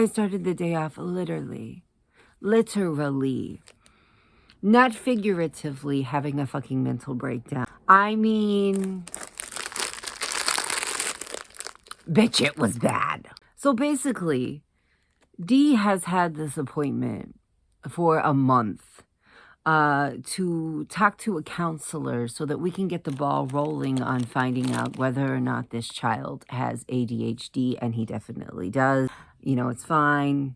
I started the day off literally, not figuratively having a fucking mental breakdown. I mean, bitch, it was bad. So basically, Dee has had this appointment for a month to talk to a counselor so that we can get the ball rolling on finding out whether or not this child has ADHD, and he definitely does. You know, it's fine.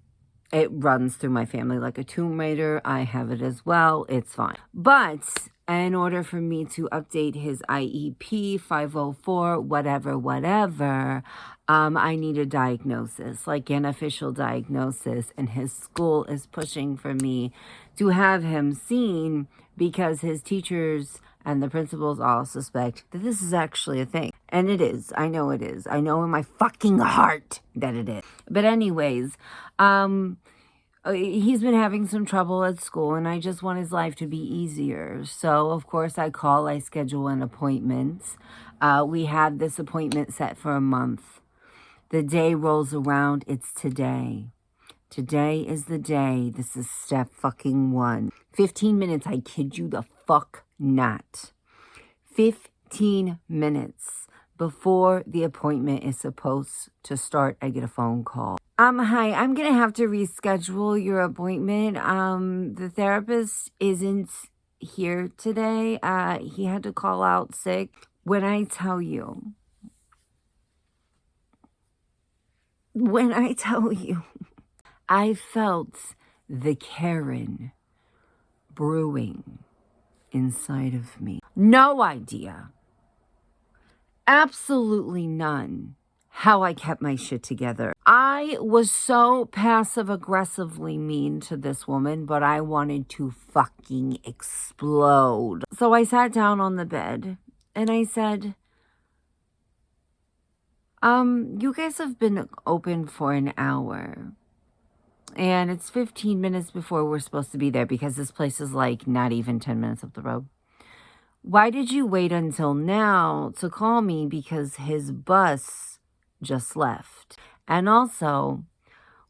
It runs through my family like a Tomb Raider. I have it as well. It's fine. But in order for me to update his IEP 504, whatever, I need a diagnosis, like an official diagnosis. And his school is pushing for me to have him seen because his teachers and the principals all suspect that this is actually a thing. And it is. I know it is. I know in my fucking heart that it is. But anyways, he's been having some trouble at school, and I just want his life to be easier. So, of course, I schedule an appointment. We had this appointment set for a month. The day rolls around. It's today. Today is the day. This is step fucking 1. 15 minutes. I kid you the fuck not. 15 minutes before the appointment is supposed to start, I get a phone call. Hi, I'm going to have to reschedule your appointment. The therapist isn't here today. He had to call out sick. When I tell you, I felt the Karen brewing inside of me. No idea. Absolutely none. How I kept my shit together. I was so passive-aggressively mean to this woman, but I wanted to fucking explode. So I sat down on the bed and I said, you guys have been open for an hour. And it's 15 minutes before we're supposed to be there because this place is like not even 10 minutes up the road. Why did you wait until now to call me? Because his bus just left. And also,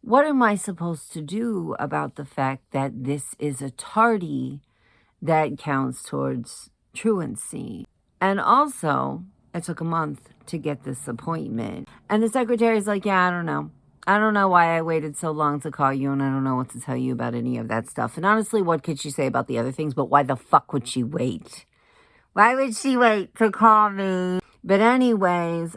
what am I supposed to do about the fact that this is a tardy that counts towards truancy? And also, it took a month to get this appointment. And the secretary's like, yeah, I don't know. I don't know why I waited so long to call you, and I don't know what to tell you about any of that stuff. And honestly, what could she say about the other things? But why the fuck would she wait? Why would she wait to call me? But anyways,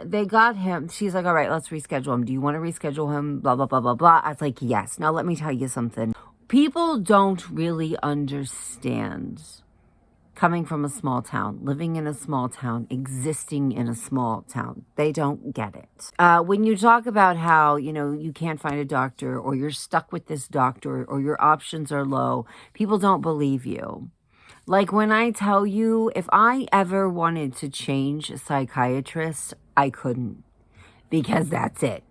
they got him. She's like, all right, let's reschedule him. Do you want to reschedule him? Blah, blah, blah, blah, blah. I was like, yes. Now, let me tell you something. People don't really understand coming from a small town, living in a small town, existing in a small town. They don't get it. When you talk about how, you can't find a doctor or you're stuck with this doctor or your options are low, people don't believe you. Like when I tell you, if I ever wanted to change a psychiatrist, I couldn't. Because that's it.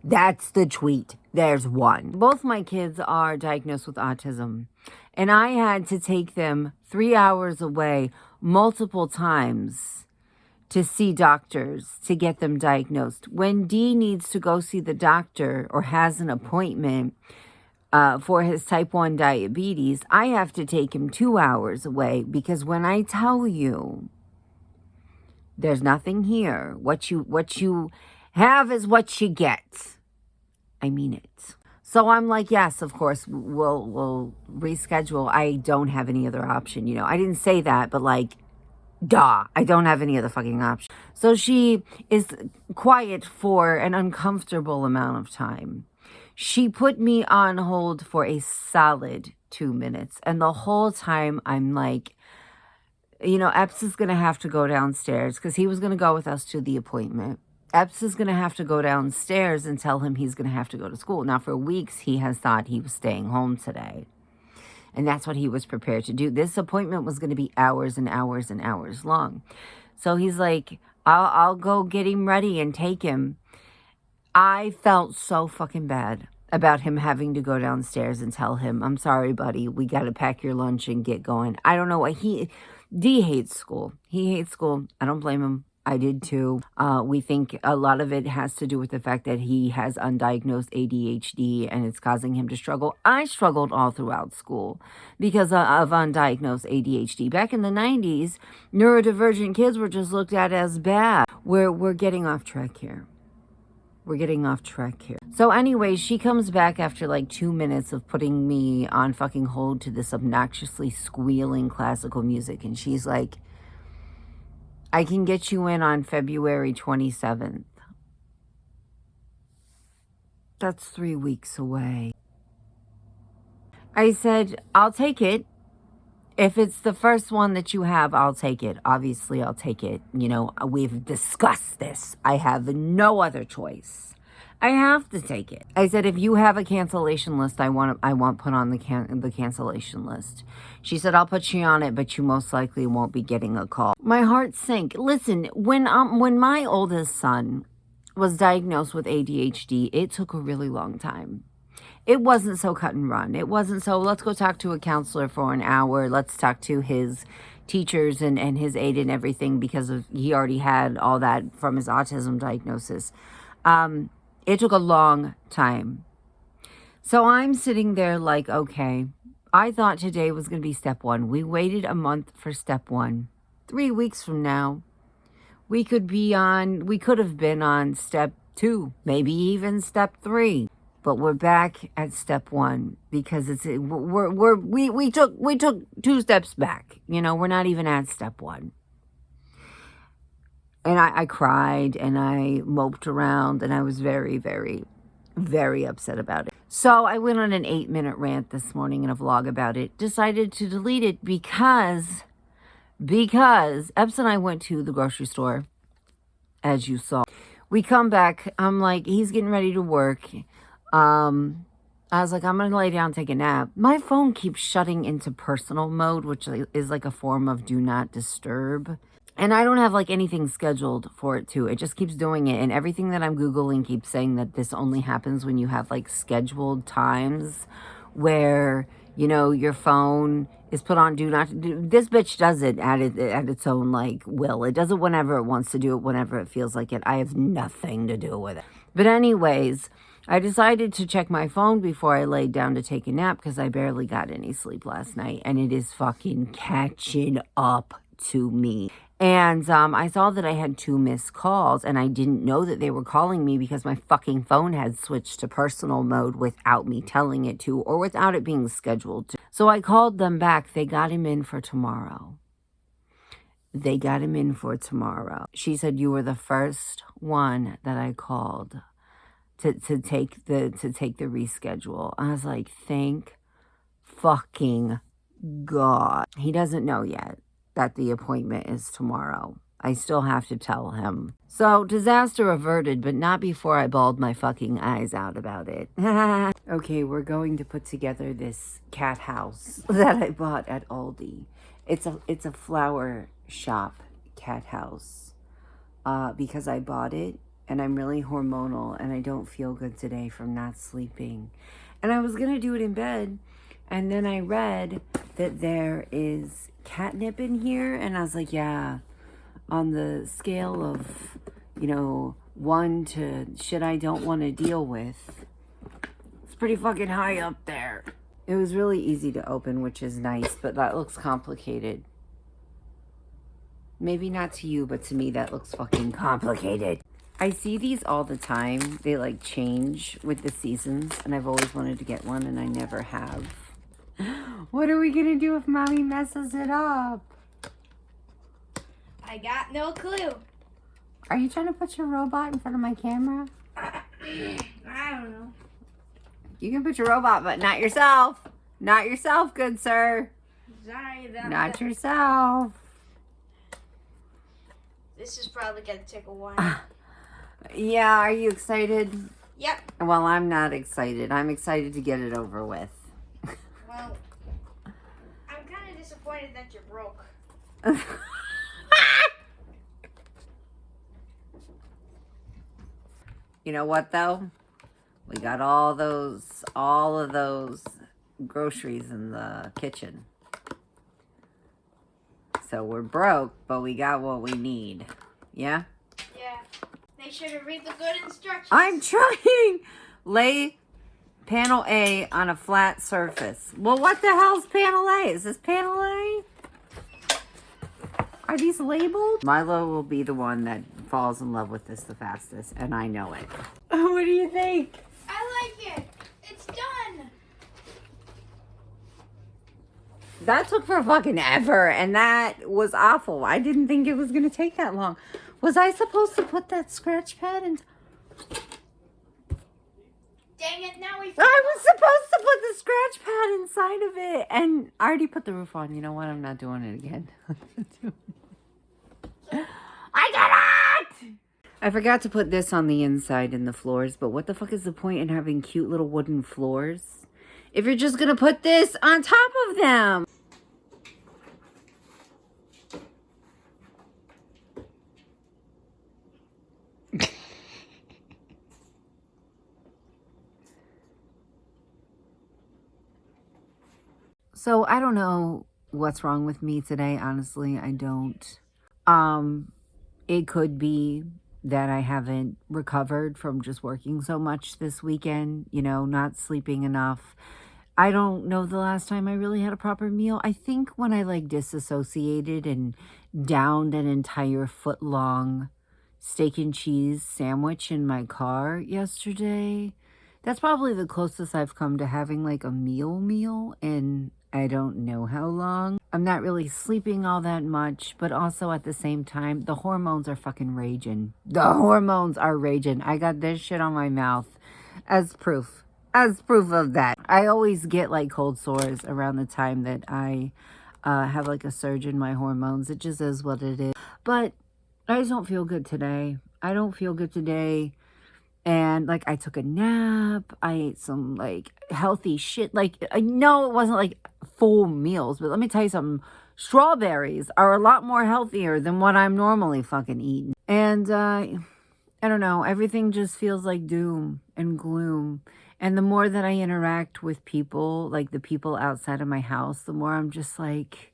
That's the tweet. There's one. Both my kids are diagnosed with autism. And I had to take them 3 hours away multiple times to see doctors to get them diagnosed. When Dee needs to go see the doctor or has an appointment for his type 1 diabetes, I have to take him 2 hours away because when I tell you there's nothing here, what you have is what you get. I mean it. So I'm like, yes, of course, we'll reschedule. I don't have any other option. I didn't say that, but like, duh, I don't have any other fucking option. So she is quiet for an uncomfortable amount of time. She put me on hold for a solid 2 minutes. And the whole time I'm like, Epps is going to have to go downstairs because he was going to go with us to the appointment. Epps is going to have to go downstairs and tell him he's going to have to go to school. Now, for weeks, he has thought he was staying home today. And that's what he was prepared to do. This appointment was going to be hours and hours and hours long. So he's like, I'll go get him ready and take him. I felt so fucking bad about him having to go downstairs and tell him, I'm sorry, buddy, we got to pack your lunch and get going. I don't know why Dee hates school. He hates school. I don't blame him. I did too. We think a lot of it has to do with the fact that he has undiagnosed ADHD and it's causing him to struggle. I struggled all throughout school because of undiagnosed ADHD. Back in the 90s, neurodivergent kids were just looked at as bad. We're getting off track here. We're getting off track here. So anyway, she comes back after like 2 minutes of putting me on fucking hold to this obnoxiously squealing classical music. And she's like, I can get you in on February 27th. That's 3 weeks away. I said, I'll take it. If it's the first one that you have, I'll take it. Obviously, I'll take it. You know, we've discussed this. I have no other choice. I have to take it. I said, if you have a cancellation list, I want put on the cancellation list. She said, I'll put you on it, but you most likely won't be getting a call. My heart sank. Listen, when my oldest son was diagnosed with ADHD, it took a really long time. It wasn't so cut and run. It wasn't so, let's go talk to a counselor for an hour. Let's talk to his teachers and his aide and everything, because he already had all that from his autism diagnosis. It took a long time. So I'm sitting there like, okay, I thought today was going to be step 1. We waited a month for step 1. 3 weeks from now, we could have been on step 2, maybe even step 3. But we're back at step 1 because we took 2 steps back. You know, we're not even at step 1. And I cried and I moped around and I was very, very, very upset about it. So I went on an 8-minute rant this morning in a vlog about it. Decided to delete it because Epps and I went to the grocery store, as you saw. We come back. I'm like, he's getting ready to work. I was like, I'm going to lay down and take a nap. My phone keeps shutting into personal mode, which is like a form of do not disturb. And I don't have like anything scheduled for it to. It just keeps doing it. And everything that I'm Googling keeps saying that this only happens when you have like scheduled times where, you know, your phone is put on do not do. This bitch does it at its own like will. It does it whenever it wants to do it, whenever it feels like it. I have nothing to do with it. But anyways, I decided to check my phone before I laid down to take a nap because I barely got any sleep last night. And it is fucking catching up to me. And I saw that I had 2 missed calls, and I didn't know that they were calling me because my fucking phone had switched to personal mode without me telling it to, or without it being scheduled to. So I called them back. They got him in for tomorrow. She said, you were the first one that I called to take the reschedule. I was like, thank fucking God. He doesn't know yet that the appointment is tomorrow. I still have to tell him. So, disaster averted, but not before I bawled my fucking eyes out about it. Okay, we're going to put together this cat house that I bought at Aldi. It's a flower shop cat house. Because I bought it, and I'm really hormonal, and I don't feel good today from not sleeping. And I was gonna do it in bed, and then I read that there is catnip in here, and I was like, yeah, on the scale of, you know, 1 to shit I don't want to deal with, it's pretty fucking high up there. It was really easy to open, which is nice, but that looks complicated. Maybe not to you, but to me that looks fucking complicated. I see these all the time. They like change with the seasons, and I've always wanted to get one, and I never have. What are we gonna do if mommy messes it up? I got no clue. Are you trying to put your robot in front of my camera? I don't know. You can put your robot, but not yourself. Not yourself, good sir. Sorry about Not that. yourself. This is probably gonna take a while. Yeah, are you excited? Yep. Well, I'm not excited. I'm excited to get it over with. Well, I'm kind of disappointed that you're broke. You know what though? We got all of those groceries in the kitchen. So we're broke, but we got what we need. Yeah? Yeah. Make sure to read the good instructions. I'm trying. Lay panel A on a flat surface. Well, what the hell's panel A? Is this panel A? Are these labeled? Milo will be the one that falls in love with this the fastest, and I know it. What do you think? I like it. It's done. That took for fucking ever, and that was awful. I didn't think it was going to take that long. Was I supposed to put that scratch pad in? Dang it, now we I was supposed to put the scratch pad inside of it, and I already put the roof on. You know what? I'm not doing it again. I got it! I forgot to put this on the inside in the floors, but what the fuck is the point in having cute little wooden floors if you're just gonna put this on top of them? So I don't know what's wrong with me today, honestly. I don't. It could be that I haven't recovered from just working so much this weekend, you know, not sleeping enough. I don't know the last time I really had a proper meal. I think when I like disassociated and downed an entire foot long steak and cheese sandwich in my car yesterday. That's probably the closest I've come to having like a meal in I don't know how long. I'm not really sleeping all that much, but also at the same time, the hormones are fucking raging. The hormones are raging. I got this shit on my mouth as proof. As proof of that. I always get like cold sores around the time that I have like a surge in my hormones. It just is what it is. But I just don't feel good today. I don't feel good today. And like I took a nap. I ate some like healthy shit. Like I know it wasn't like full meals, but let me tell you something. Strawberries are a lot more healthier than what I'm normally fucking eating. And I don't know. Everything just feels like doom and gloom. And the more that I interact with people, like the people outside of my house, the more I'm just like,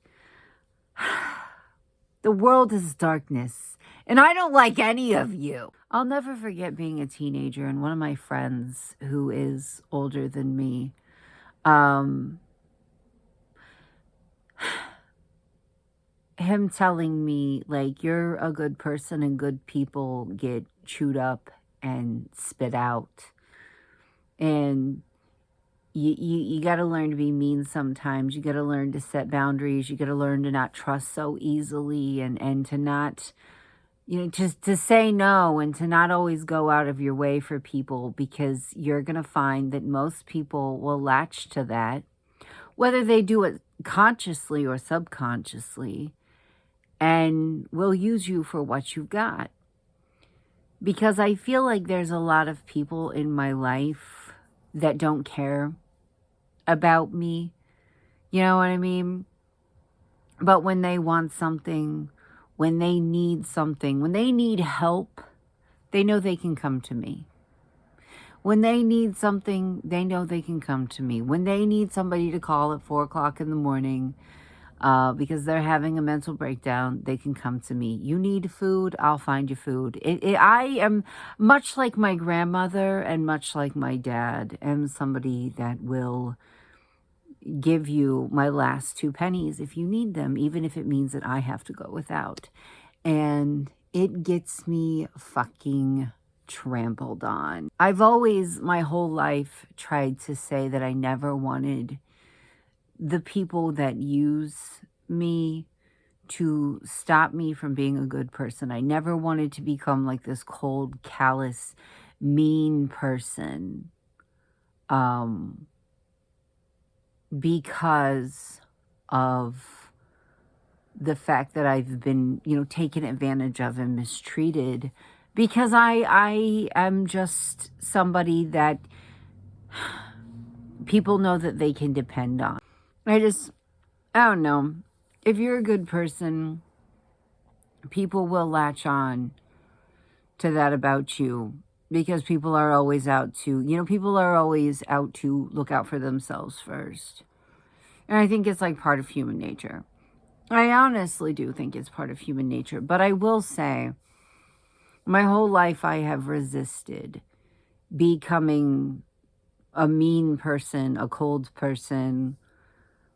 the world is darkness. And I don't like any of you. I'll never forget being a teenager and one of my friends who is older than me, him telling me, like, you're a good person and good people get chewed up and spit out. And you got to learn to be mean sometimes. You got to learn to set boundaries. You got to learn to not trust so easily and to not, you know, just to say no and to not always go out of your way for people, because you're going to find that most people will latch to that, whether they do it consciously or subconsciously, and will use you for what you've got. Because I feel like there's a lot of people in my life that don't care about me. You know what I mean? But when they want something, when they need something, when they need help, they know they can come to me. When they need something, they know they can come to me. When they need somebody to call at 4 o'clock in the morning because they're having a mental breakdown, they can come to me. You need food, I'll find you food. I am much like my grandmother and much like my dad, am somebody that will give you my last 2 pennies if you need them, even if it means that I have to go without. And it gets me fucking trampled on. I've always, my whole life, tried to say that I never wanted the people that use me to stop me from being a good person. I never wanted to become like this cold, callous, mean person. Because of the fact that I've been, you know, taken advantage of and mistreated, because I am just somebody that people know that they can depend on. I don't know. If you're a good person, people will latch on to that about you, because people are always out to, you know, people are always out to look out for themselves first. And I think it's like part of human nature. I honestly do think it's part of human nature. But I will say My whole life I have resisted becoming a mean person, a cold person,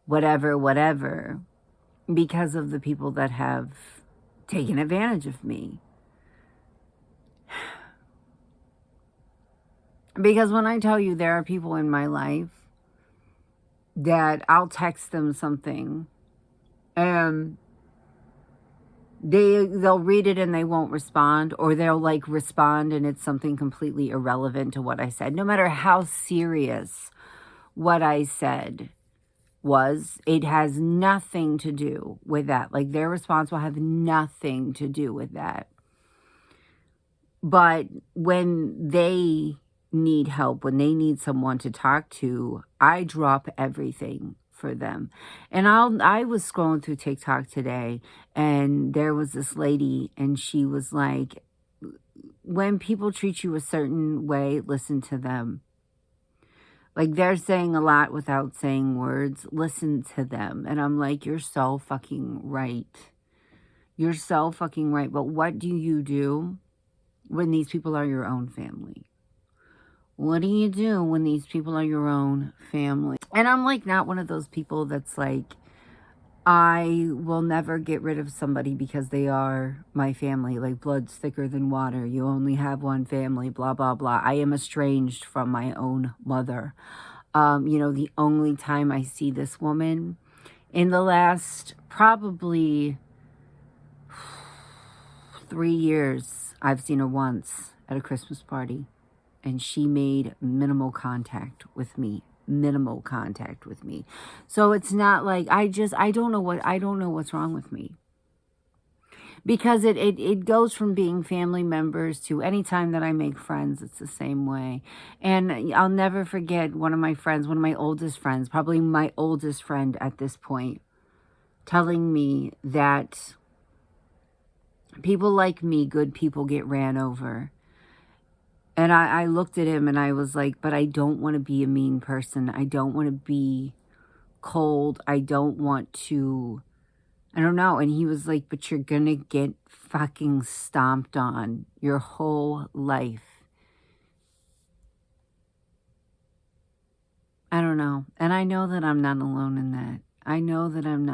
whatever, because of the people that have taken advantage of me. Because when I tell you there are people in my life that I'll text them something and they'll read it and they won't respond, or they'll like respond and it's something completely irrelevant to what I said. No matter how serious what I said was, it has nothing to do with that. Like, their response will have nothing to do with that. But when they need help, when they need someone to talk to, I drop everything for them. And I was scrolling through TikTok today, and there was this lady, and she was like, when people treat you a certain way, listen to them. Like, they're saying a lot without saying words. Listen to them. And I'm like, you're so fucking right. You're so fucking right. But what do you do when these people are your own family? What do you do when these people are your own family? And I'm like not one of those people that's like, I will never get rid of somebody because they are my family. Like, blood's thicker than water. You only have one family, blah, blah, blah. I am estranged from my own mother. The only time I see this woman in the last probably 3 years, I've seen her once at a Christmas party. And she made minimal contact with me. So it's not like I don't know what's wrong with me. Because it goes from being family members to any time that I make friends, it's the same way. And I'll never forget one of my oldest friends, probably my oldest friend at this point, telling me that people like me, good people, get ran over. And I looked at him and I was like, but I don't want to be a mean person. I don't want to be cold. I don't want to, I don't know. And he was like, but you're going to get fucking stomped on your whole life. I don't know. And I know that I'm not alone in that. I know that I'm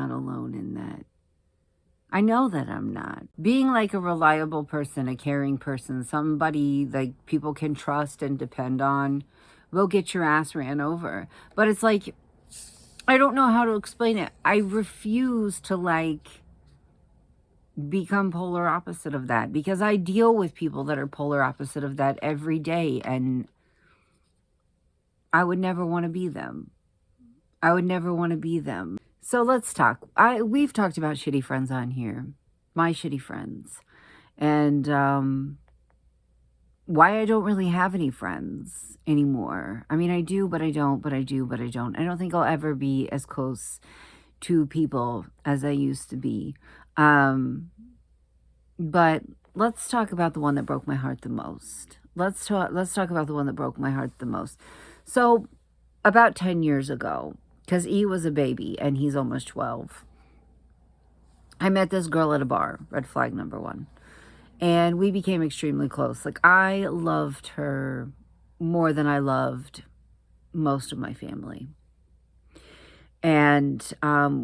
not. Being like a reliable person, a caring person, somebody like people can trust and depend on, will get your ass ran over. But it's like, I don't know how to explain it. I refuse to like become polar opposite of that, because I deal with people that are polar opposite of that every day, and I would never want to be them. So let's talk. We've talked about shitty friends on here. My shitty friends. And why I don't really have any friends anymore. I mean, I do, but I don't, but I do, but I don't. I don't think I'll ever be as close to people as I used to be. But let's talk about the one that broke my heart the most. Let's talk about the one that broke my heart the most. So about 10 years ago, because E was a baby and he's almost 12, I met this girl at a bar, red flag number 1. And we became extremely close. Like, I loved her more than I loved most of my family. And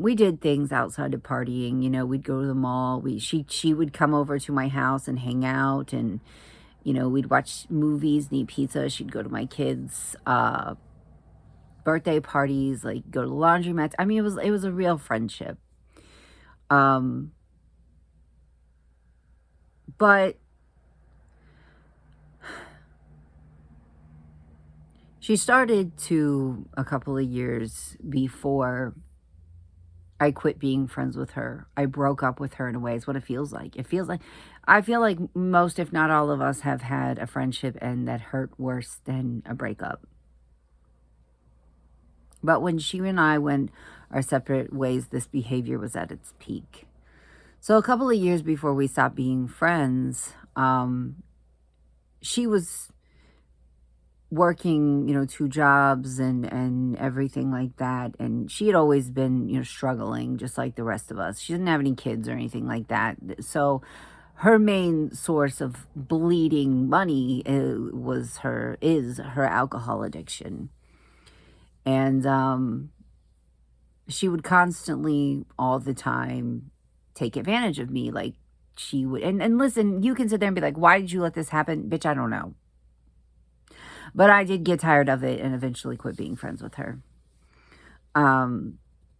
we did things outside of partying. You know, we'd go to the mall. She would come over to my house and hang out. And, you know, we'd watch movies and eat pizza. She'd go to my kids' birthday parties, like go to the laundromats. I mean, it was a real friendship. But she started to, a couple of years before I quit being friends with her, I broke up with her in a way. It's what it feels like. I feel like most, if not all of us, have had a friendship and that hurt worse than a breakup. But when she and I went our separate ways, this behavior was at its peak. So a couple of years before we stopped being friends, she was working, 2 jobs and everything like that. And she had always been, struggling just like the rest of us. She didn't have any kids or anything like that. So her main source of bleeding money is her alcohol addiction. And she would constantly, all the time, take advantage of me. Like, she would, and listen, you can sit there and be like, why did you let this happen? Bitch, I don't know. But I did get tired of it and eventually quit being friends with her.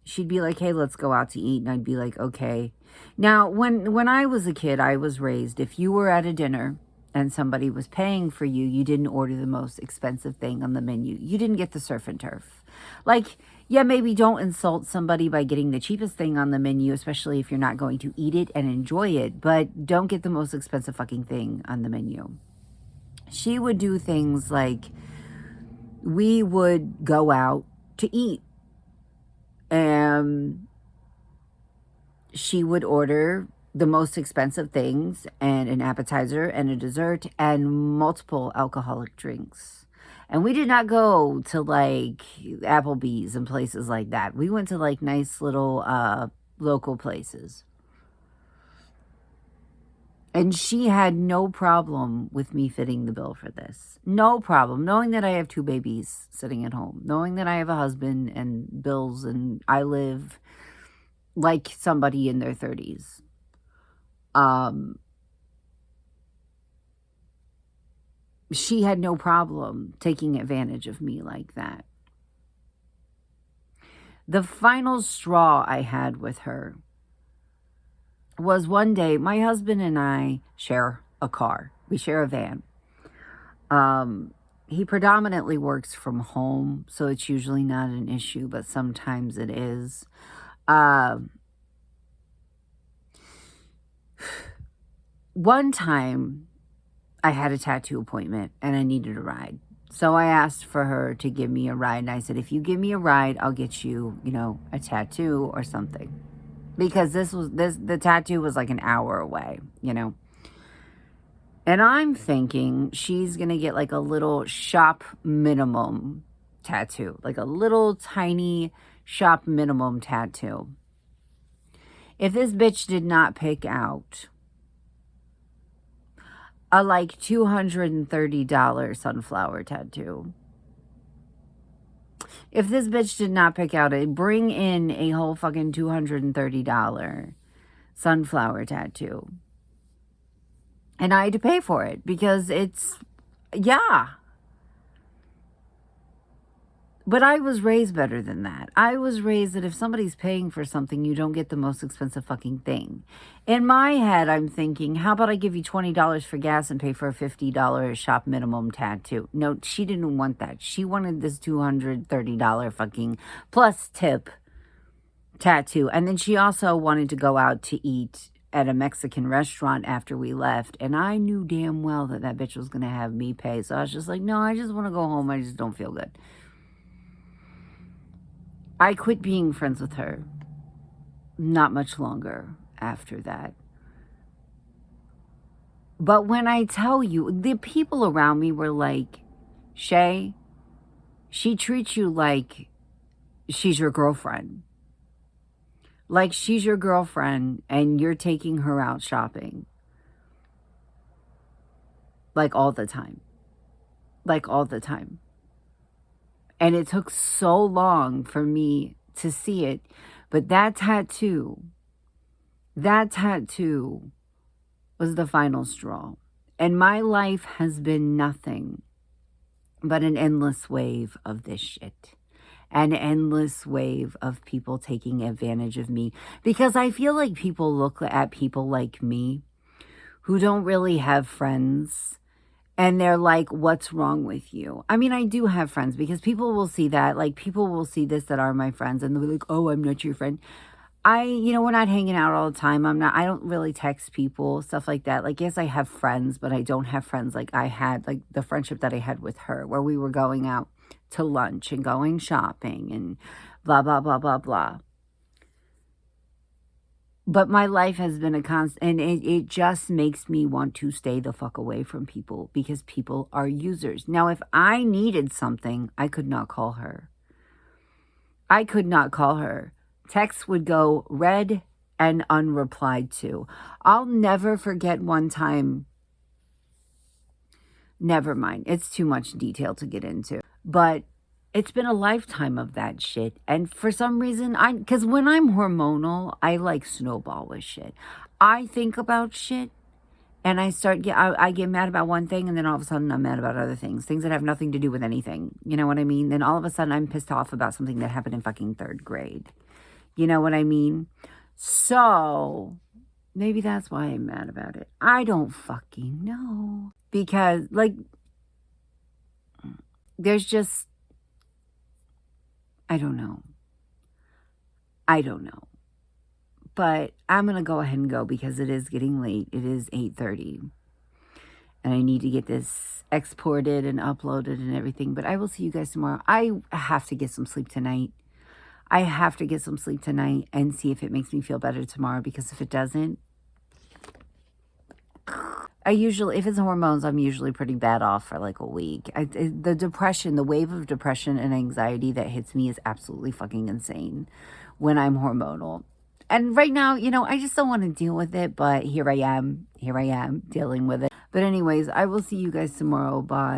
She'd be like, hey, let's go out to eat. And I'd be like, okay. Now, when I was a kid, I was raised, if you were at a dinner and somebody was paying for you, you didn't order the most expensive thing on the menu. You didn't get the surf and turf. Like, yeah, maybe don't insult somebody by getting the cheapest thing on the menu, especially if you're not going to eat it and enjoy it. But don't get the most expensive fucking thing on the menu. She would do things like, we would go out to eat. And she would order the most expensive things and an appetizer and a dessert and multiple alcoholic drinks. And we did not go to like Applebee's and places like that. We went to like nice little local places. And she had no problem with me fitting the bill for this. No problem. Knowing that I have 2 babies sitting at home. Knowing that I have a husband and bills and I live like somebody in their 30s. She had no problem taking advantage of me like that. The final straw I had with her was one day, my husband and I share a car. We share a van. He predominantly works from home, so it's usually not an issue, but sometimes it is. One time, I had a tattoo appointment and I needed a ride. So I asked for her to give me a ride, and I said, if you give me a ride, I'll get you, a tattoo or something. Because the tattoo was like an hour away, And I'm thinking she's going to get like a little shop minimum tattoo. Like a little tiny shop minimum tattoo. If this bitch did not pick out a like $230 sunflower tattoo. If this bitch did not pick out bring in a whole fucking $230 sunflower tattoo. And I had to pay for it because yeah. But I was raised better than that. I was raised that if somebody's paying for something, you don't get the most expensive fucking thing. In my head, I'm thinking, how about I give you $20 for gas and pay for a $50 shop minimum tattoo? No, she didn't want that. She wanted this $230 fucking plus tip tattoo. And then she also wanted to go out to eat at a Mexican restaurant after we left. And I knew damn well that bitch was going to have me pay. So I was just like, no, I just want to go home. I just don't feel good. I quit being friends with her not much longer after that. But when I tell you, the people around me were like, Shay, she treats you like she's your girlfriend. Like she's your girlfriend and you're taking her out shopping. Like all the time. Like all the time. And it took so long for me to see it. But that tattoo was the final straw. And my life has been nothing but an endless wave of this shit. An endless wave of people taking advantage of me. Because I feel like people look at people like me who don't really have friends. And they're like, what's wrong with you? I mean, I do have friends because people will see that. Like, people will see this that are my friends. And they'll be like, oh, I'm not your friend. We're not hanging out all the time. I don't really text people, stuff like that. Like, yes, I have friends, but I don't have friends like I had, like the friendship that I had with her, where we were going out to lunch and going shopping and blah, blah, blah, blah, blah. But my life has been a constant, and it just makes me want to stay the fuck away from people because people are users. Now, if I needed something, I could not call her. Texts would go red and unreplied to. I'll never forget one time. Never mind. It's too much detail to get into. But it's been a lifetime of that shit. And for some reason, because when I'm hormonal, I like snowball with shit. I think about shit and I get mad about one thing, and then all of a sudden I'm mad about other things that have nothing to do with anything. You know what I mean? Then all of a sudden I'm pissed off about something that happened in fucking 3rd grade. You know what I mean? So maybe that's why I'm mad about it. I don't fucking know. Because, like, there's just, I don't know. But I'm going to go ahead and go because it is getting late. It is 8:30. And I need to get this exported and uploaded and everything. But I will see you guys tomorrow. I have to get some sleep tonight. And see if it makes me feel better tomorrow. Because if it doesn't, if it's hormones, I'm usually pretty bad off for like a week. The wave of depression and anxiety that hits me is absolutely fucking insane when I'm hormonal. And right now, I just don't want to deal with it, but here I am dealing with it. But anyways, I will see you guys tomorrow. Bye.